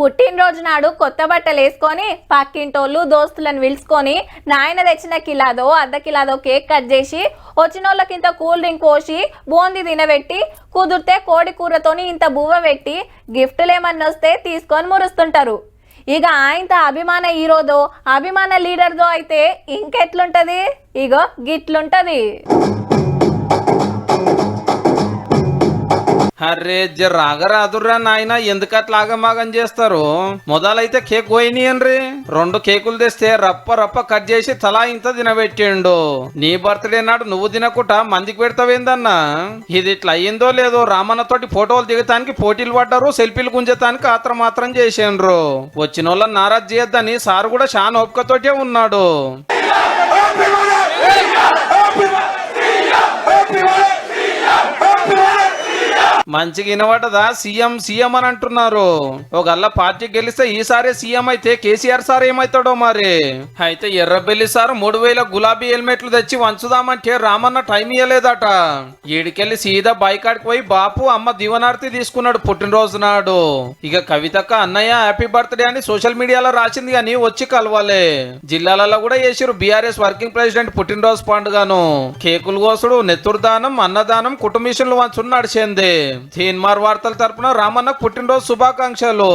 పుట్టినరోజు నాడు కొత్త బట్టలు వేసుకొని పక్కింటోళ్ళు దోస్తులను పిలుచుకొని నాయన తెచ్చిన కిలాదో అర్ధ కిలాదో కేక్ కట్ చేసి వచ్చిన వాళ్ళకి ఇంత కూల్ డ్రింక్ పోసి బూందీ తినబెట్టి కుదిరితే కోడి కూరతోని ఇంత బువ్వ పెట్టి గిఫ్టులు ఏమన్నా వస్తే తీసుకొని మురుస్తుంటారు. ఇక ఆయనతో అభిమాన హీరోదో అభిమాన లీడర్దో అయితే ఇంకెట్లుంటది, ఇగో గిట్లుంటది. అరే రాగరాదుర్రా నాయన, ఎందుకు అట్లా ఆగమాగం చేస్తారు? మొదలైతే కేక్ పోయినాయన్రి, 2 కేకులు తెస్తే రప్ప రప్ప కట్ చేసి తలా ఇంత తినబెట్టిండు. నీ బర్త్డే నాడు నువ్వు తినకుండా మందికి పెడతావేందన్నా? ఇది ఇట్లా అయ్యిందో లేదో రామన్నతోటి ఫోటోలు దిగటానికి పోటీలు పడ్డారు, సెల్ఫీలు గుంజటానికి ఆత్రం చేసిండ్రు. వచ్చిన వాళ్ళని నారాజ్ చేయొద్దని సార్ కూడా చాలా ఓపికతోటే ఉన్నాడు. మంచిగా వినబడదా? సీఎం అని అంటున్నారు. ఒకళ్ళ పార్టీ గెలిస్తే ఈసారి సీఎం అయితే కేసీఆర్ సార్ ఏమైతాడో మరి. అయితే ఎర్రబెల్లి సార్ 3000 గులాబీ హెల్మెట్లు తెచ్చి వంచుదామంటే రామన్న టైం ఇయ్యలేదట. ఈడికెళ్ళి సీదా బైకాడికి పోయి బాపు అమ్మ దీవనార్తి తీసుకున్నాడు పుట్టినరోజు నాడు. ఇక కవితక్క అన్నయ్య హ్యాపీ బర్త్డే అని సోషల్ మీడియాలో రాసింది కానీ వచ్చి కలవాలే. జిల్లాలలో కూడా చేసిరు బీఆర్ఎస్ వర్కింగ్ ప్రెసిడెంట్ పుట్టినరోజు పండుగను. కేకులు కోసుడు, నెత్తురు దానం, అన్నదానం, కుటుంబీషన్లు వంచుడు నడిచింది. తీన్మార్ వార్తల తరపున రామన్నకు పుట్టినరోజు శుభాకాంక్షలు.